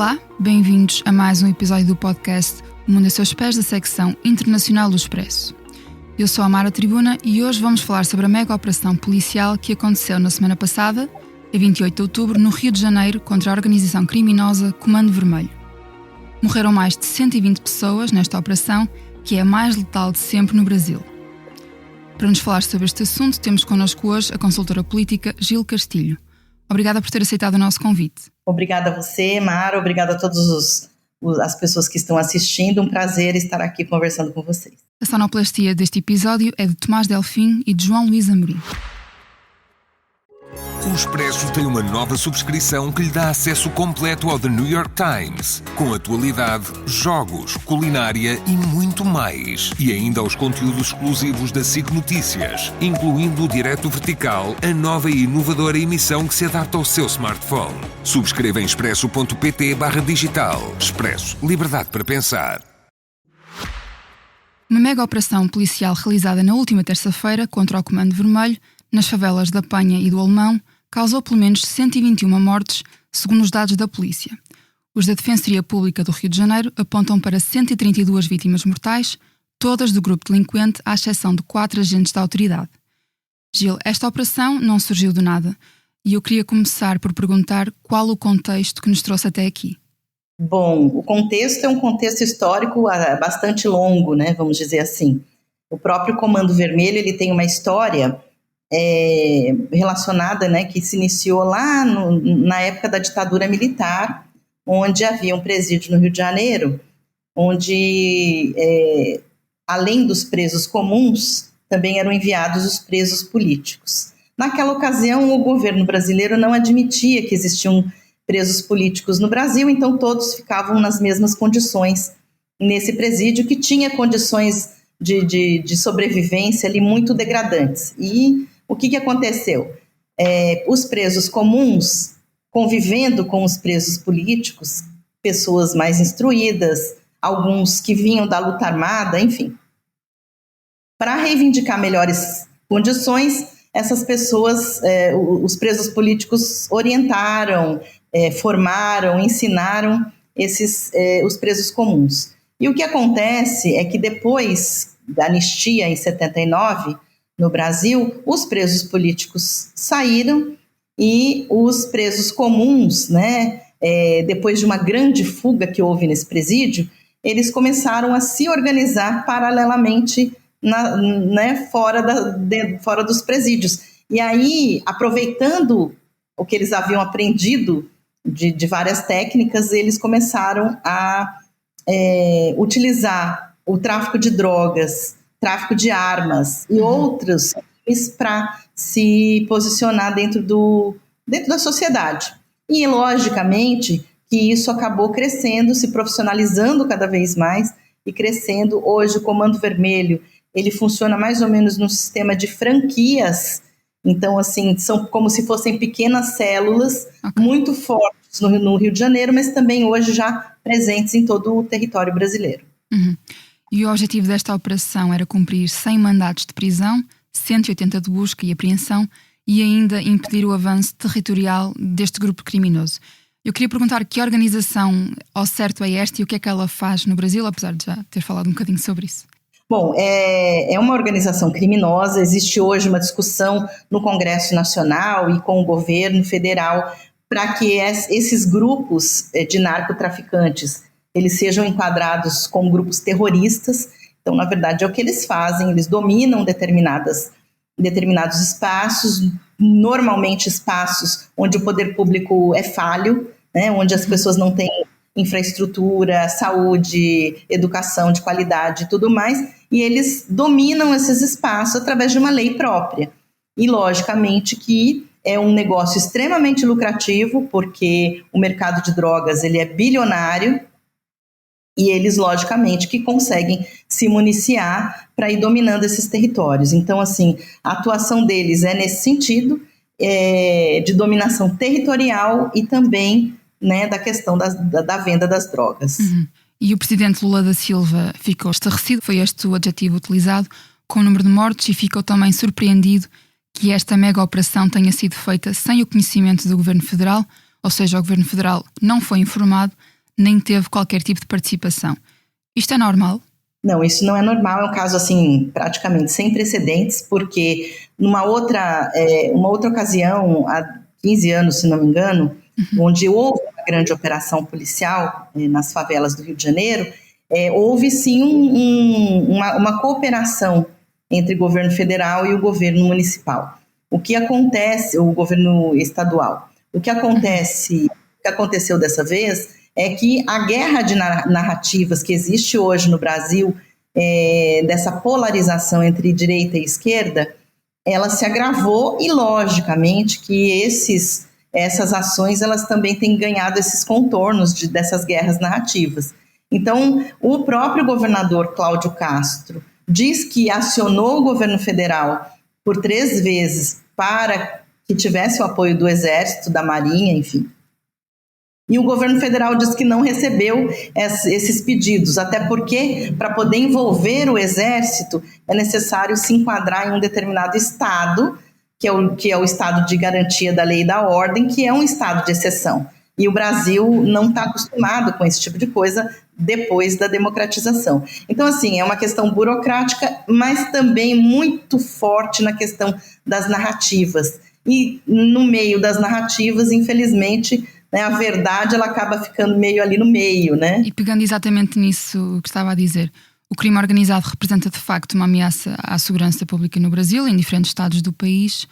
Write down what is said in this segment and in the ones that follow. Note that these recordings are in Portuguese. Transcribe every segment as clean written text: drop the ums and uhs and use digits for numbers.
Olá, bem-vindos a mais um episódio do podcast O Mundo a Seus Pés, da secção internacional do Expresso. Eu sou a Mara Tribuna e hoje vamos falar sobre a mega operação policial que aconteceu na semana passada, a 28 de outubro, no Rio de Janeiro, contra a organização criminosa Comando Vermelho. Morreram mais de 120 pessoas nesta operação, que é a mais letal de sempre no Brasil. Para nos falar sobre este assunto, temos connosco hoje a consultora política Gil Castilho. Obrigada por ter aceitado o nosso convite. Obrigada a você, Mara. Obrigada a todas as pessoas que estão assistindo. Um prazer estar aqui conversando com vocês. A sonoplastia deste episódio é de Tomás Delfim e de João Luís Amorim. O Expresso tem uma nova subscrição que lhe dá acesso completo ao The New York Times, com atualidade, jogos, culinária e muito mais. E ainda aos conteúdos exclusivos da SIC Notícias, incluindo o Direto Vertical, a nova e inovadora emissão que se adapta ao seu smartphone. Subscreva em expresso.pt/digital. Expresso. Liberdade para pensar. Uma mega operação policial realizada na última terça-feira contra o Comando Vermelho, nas favelas da Penha e do Alemão, causou pelo menos 121 mortes, segundo os dados da polícia. Os da Defensoria Pública do Rio de Janeiro apontam para 132 vítimas mortais, todas do grupo delinquente, à exceção de 4 agentes da autoridade. Gil, esta operação não surgiu do nada, e eu queria começar por perguntar qual o contexto que nos trouxe até aqui. Bom, o contexto é um contexto histórico bastante longo, né, vamos dizer assim. O próprio Comando Vermelho ele tem uma história relacionada, né, que se iniciou lá na época da ditadura militar, onde havia um presídio no Rio de Janeiro, onde, além dos presos comuns, também eram enviados os presos políticos. Naquela ocasião, o governo brasileiro não admitia que existiam presos políticos no Brasil, então todos ficavam nas mesmas condições nesse presídio, que tinha condições de sobrevivência ali muito degradantes. E o que aconteceu? Os presos comuns, convivendo com os presos políticos, pessoas mais instruídas, alguns que vinham da luta armada, enfim. Para reivindicar melhores condições, essas pessoas, os presos políticos orientaram, formaram, ensinaram os presos comuns. E o que acontece é que depois da anistia em 79, no Brasil, os presos políticos saíram e os presos comuns, né, depois de uma grande fuga que houve nesse presídio, eles começaram a se organizar paralelamente fora dos presídios. E aí, aproveitando o que eles haviam aprendido de várias técnicas, eles começaram a utilizar o tráfico de drogas, tráfico de armas e outros para se posicionar dentro da sociedade. E, logicamente, que isso acabou crescendo, se profissionalizando cada vez mais e crescendo. Hoje, o Comando Vermelho, ele funciona mais ou menos num sistema de franquias. Então, assim, são como se fossem pequenas células muito fortes no Rio de Janeiro, mas também hoje já presentes em todo o território brasileiro. Uhum. E o objetivo desta operação era cumprir 100 mandatos de prisão, 180 de busca e apreensão e ainda impedir o avanço territorial deste grupo criminoso. Eu queria perguntar que organização ao certo é esta e o que é que ela faz no Brasil, apesar de já ter falado um bocadinho sobre isso. Bom, é uma organização criminosa. Existe hoje uma discussão no Congresso Nacional e com o governo federal para que esses grupos de narcotraficantes eles sejam enquadrados como grupos terroristas. Então, na verdade, é o que eles fazem. Eles dominam determinados espaços, normalmente espaços onde o poder público é falho, né, onde as pessoas não têm infraestrutura, saúde, educação de qualidade e tudo mais, e eles dominam esses espaços através de uma lei própria. E, logicamente, que é um negócio extremamente lucrativo, porque o mercado de drogas ele é bilionário, e eles, logicamente, que conseguem se municiar para ir dominando esses territórios. Então, assim, a atuação deles é nesse sentido, de dominação territorial e também, né, da questão da venda das drogas. Uhum. E o presidente Lula da Silva ficou estarrecido, foi este o adjetivo utilizado, com o número de mortes, e ficou também surpreendido que esta mega operação tenha sido feita sem o conhecimento do Governo Federal, ou seja, o Governo Federal não foi informado, nem teve qualquer tipo de participação. Isto é normal? Não, isso não é normal, é um caso assim praticamente sem precedentes, porque numa uma outra ocasião, há 15 anos, se não me engano, onde houve uma grande operação policial nas favelas do Rio de Janeiro, houve sim uma cooperação entre o governo federal e o governo municipal. O que acontece, o governo estadual, o que aconteceu dessa vez é que a guerra de narrativas que existe hoje no Brasil, dessa polarização entre direita e esquerda, ela se agravou e, logicamente, que essas ações elas também têm ganhado esses contornos dessas guerras narrativas. Então, o próprio governador Cláudio Castro diz que acionou o governo federal por 3 vezes para que tivesse o apoio do Exército, da Marinha, enfim. E o governo federal diz que não recebeu esses pedidos, até porque, para poder envolver o Exército, é necessário se enquadrar em um determinado estado, que é o estado de garantia da lei e da ordem, que é um estado de exceção. E o Brasil não está acostumado com esse tipo de coisa depois da democratização. Então, assim, é uma questão burocrática, mas também muito forte na questão das narrativas. E no meio das narrativas, infelizmente, a verdade ela acaba ficando meio ali no meio, né? E pegando exatamente nisso que estava a dizer, o crime organizado representa de facto uma ameaça à segurança pública no Brasil, em diferentes estados do país,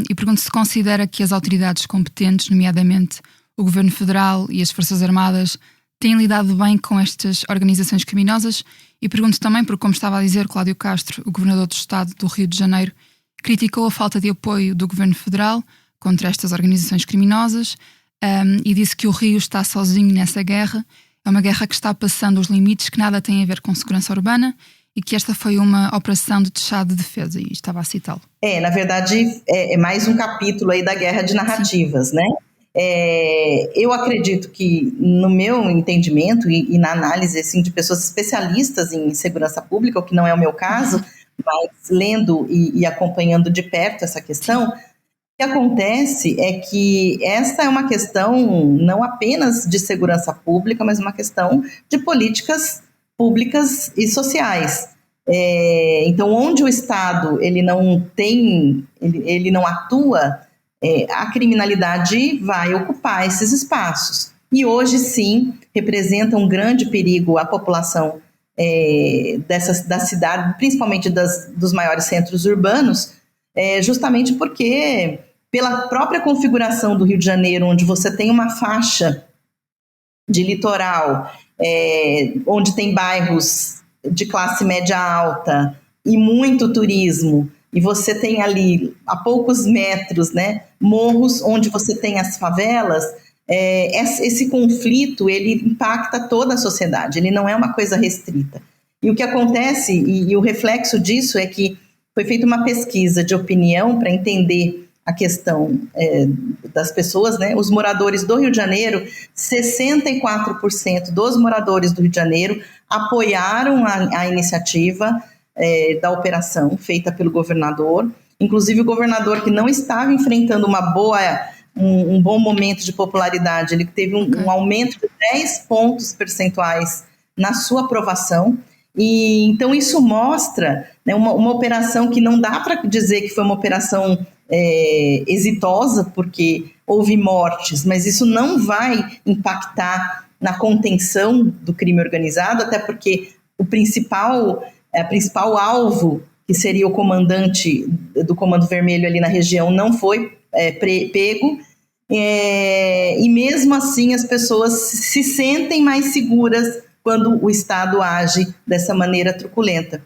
e pergunto se considera que as autoridades competentes, nomeadamente o Governo Federal e as Forças Armadas, têm lidado bem com estas organizações criminosas, e pergunto também, porque como estava a dizer Cláudio Castro, o governador do estado do Rio de Janeiro, criticou a falta de apoio do Governo Federal contra estas organizações criminosas, e disse que o Rio está sozinho nessa guerra. É uma guerra que está passando os limites, que nada tem a ver com segurança urbana, e que esta foi uma operação de deixado de defesa, e estava a citá-lo. Na verdade, é mais um capítulo aí da guerra de narrativas, sim, né? Eu acredito que, no meu entendimento e na análise assim, de pessoas especialistas em segurança pública, o que não é o meu caso, mas lendo e acompanhando de perto essa questão, o que acontece é que essa é uma questão não apenas de segurança pública, mas uma questão de políticas públicas e sociais. Então, onde o Estado ele não atua, a criminalidade vai ocupar esses espaços. E hoje, sim, representa um grande perigo à população da cidade, principalmente dos maiores centros urbanos, justamente porque, pela própria configuração do Rio de Janeiro, onde você tem uma faixa de litoral, onde tem bairros de classe média alta e muito turismo, e você tem ali, a poucos metros, né, morros onde você tem as favelas, esse conflito, ele impacta toda a sociedade, ele não é uma coisa restrita. E o que acontece, e o reflexo disso é que foi feita uma pesquisa de opinião para entender a questão das pessoas, né? Os moradores do Rio de Janeiro, 64% dos moradores do Rio de Janeiro apoiaram a iniciativa da operação feita pelo governador. Inclusive o governador, que não estava enfrentando um bom momento de popularidade, ele teve um aumento de 10 pontos percentuais na sua aprovação. E então isso mostra, né, uma operação que não dá para dizer que foi uma operação exitosa, porque houve mortes, mas isso não vai impactar na contenção do crime organizado, até porque o principal alvo, que seria o comandante do Comando Vermelho ali na região, não foi pego, e mesmo assim as pessoas se sentem mais seguras quando o Estado age dessa maneira truculenta,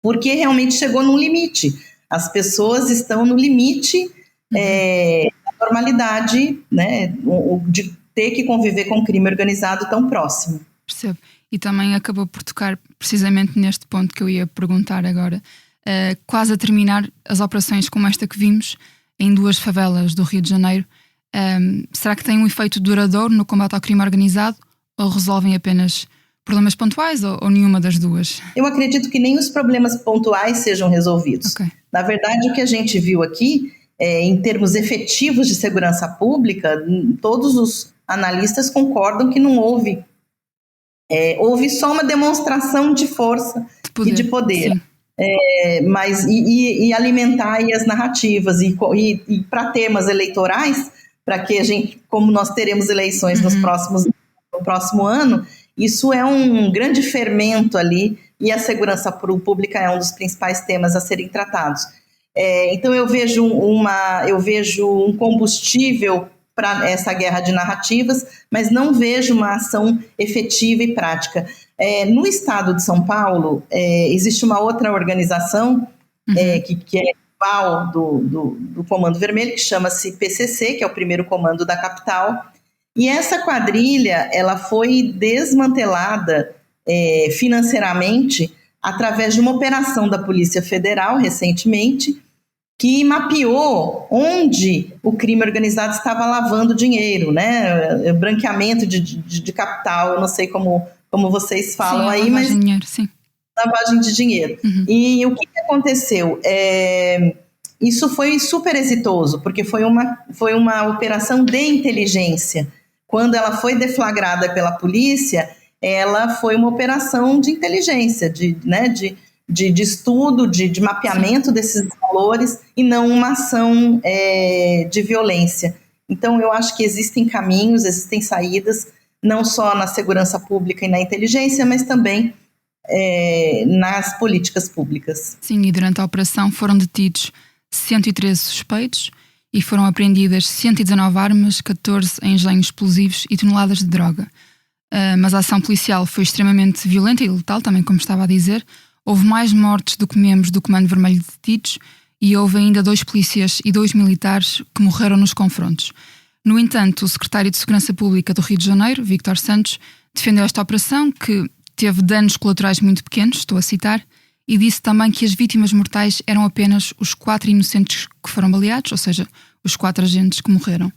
porque realmente chegou num limite. As pessoas estão no limite da normalidade, né, de ter que conviver com o crime organizado tão próximo. Percebo. E também acabou por tocar precisamente neste ponto que eu ia perguntar agora. Quase a terminar, as operações como esta que vimos em 2 favelas do Rio de Janeiro, será que têm um efeito duradouro no combate ao crime organizado, ou resolvem apenas problemas pontuais, ou nenhuma das duas? Eu acredito que nem os problemas pontuais sejam resolvidos. Okay. Na verdade, o que a gente viu aqui, em termos efetivos de segurança pública, todos analistas concordam que não houve. Houve só uma demonstração de força e de poder. Mas alimentar aí as narrativas e para temas eleitorais, para que a gente, como nós teremos eleições no próximo ano, isso é um grande fermento ali, e a segurança pública é um dos principais temas a serem tratados. Então eu vejo um combustível para essa guerra de narrativas, mas não vejo uma ação efetiva e prática. No estado de São Paulo, existe uma outra organização que é rival do Comando Vermelho, que chama-se PCC, que é o primeiro comando da capital, e essa quadrilha ela foi desmantelada financeiramente através de uma operação da Polícia Federal, recentemente, que mapeou onde o crime organizado estava lavando dinheiro, né? Branqueamento de capital, eu não sei como vocês falam aí, mas... Lavagem de dinheiro, sim. Lavagem de dinheiro. E o que aconteceu? Isso foi super exitoso, porque foi uma operação de inteligência. Quando ela foi deflagrada pela polícia, ela foi uma operação de inteligência, de estudo, de mapeamento desses valores, e não uma ação de violência. Então, eu acho que existem caminhos, existem saídas, não só na segurança pública e na inteligência, mas também nas políticas públicas. Sim, e durante a operação foram detidos 113 suspeitos e foram apreendidas 119 armas, 14 engenhos explosivos e toneladas de droga. Mas a ação policial foi extremamente violenta e letal, também como estava a dizer. Houve mais mortes do que membros do Comando Vermelho detidos e houve ainda 2 polícias e 2 militares que morreram nos confrontos. No entanto, o secretário de Segurança Pública do Rio de Janeiro, Víctor Santos, defendeu esta operação, que teve danos colaterais muito pequenos, estou a citar, e disse também que as vítimas mortais eram apenas os 4 inocentes que foram baleados, ou seja, os 4 agentes que morreram.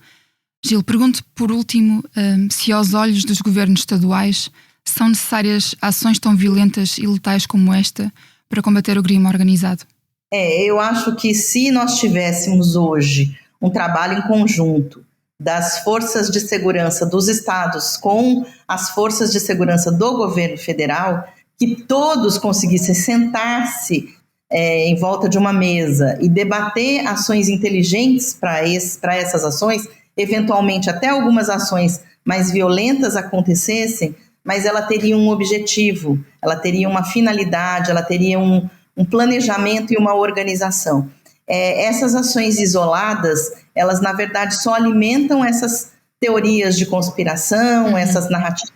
Gil, pergunto por último se aos olhos dos governos estaduais são necessárias ações tão violentas e letais como esta para combater o crime organizado. Eu acho que se nós tivéssemos hoje um trabalho em conjunto das forças de segurança dos estados com as forças de segurança do governo federal, que todos conseguissem sentar-se em volta de uma mesa e debater ações inteligentes para essas ações, eventualmente até algumas ações mais violentas acontecessem, mas ela teria um objetivo, ela teria uma finalidade, ela teria um planejamento e uma organização. Essas ações isoladas, elas na verdade só alimentam essas teorias de conspiração, essas narrativas,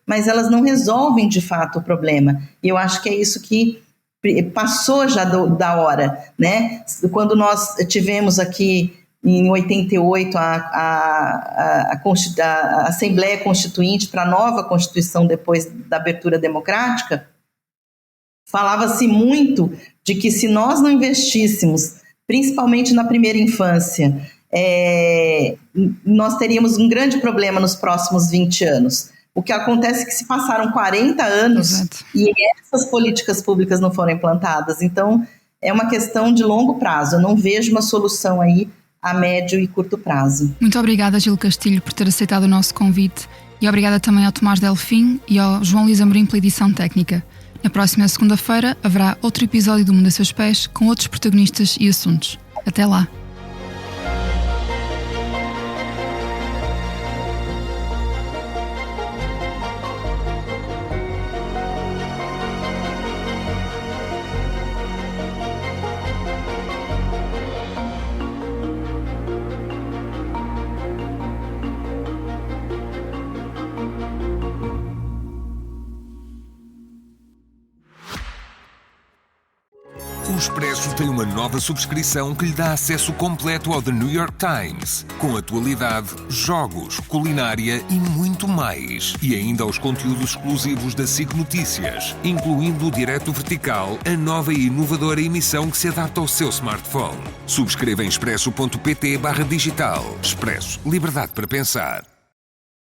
mas elas não resolvem de fato o problema. E eu acho que é isso que passou já da hora, né? Quando nós tivemos aqui em 88 a Assembleia Constituinte para a nova Constituição depois da abertura democrática, falava-se muito de que se nós não investíssemos, principalmente na primeira infância, nós teríamos um grande problema nos próximos 20 anos. O que acontece é que se passaram 40 anos Exato. E essas políticas públicas não foram implantadas. Então, é uma questão de longo prazo. Eu não vejo uma solução aí a médio e curto prazo. Muito obrigada, Gil Castilho, por ter aceitado o nosso convite, e obrigada também ao Tomás Delfim e ao João Luís Amorim pela edição técnica. Na próxima segunda-feira haverá outro episódio do Mundo a Seus Pés com outros protagonistas e assuntos. Até lá! O Expresso tem uma nova subscrição que lhe dá acesso completo ao The New York Times, com atualidade, jogos, culinária e muito mais. E ainda aos conteúdos exclusivos da SIC Notícias, incluindo o Direto Vertical, a nova e inovadora emissão que se adapta ao seu smartphone. Subscreva em expresso.pt/digital. Expresso. Liberdade para pensar.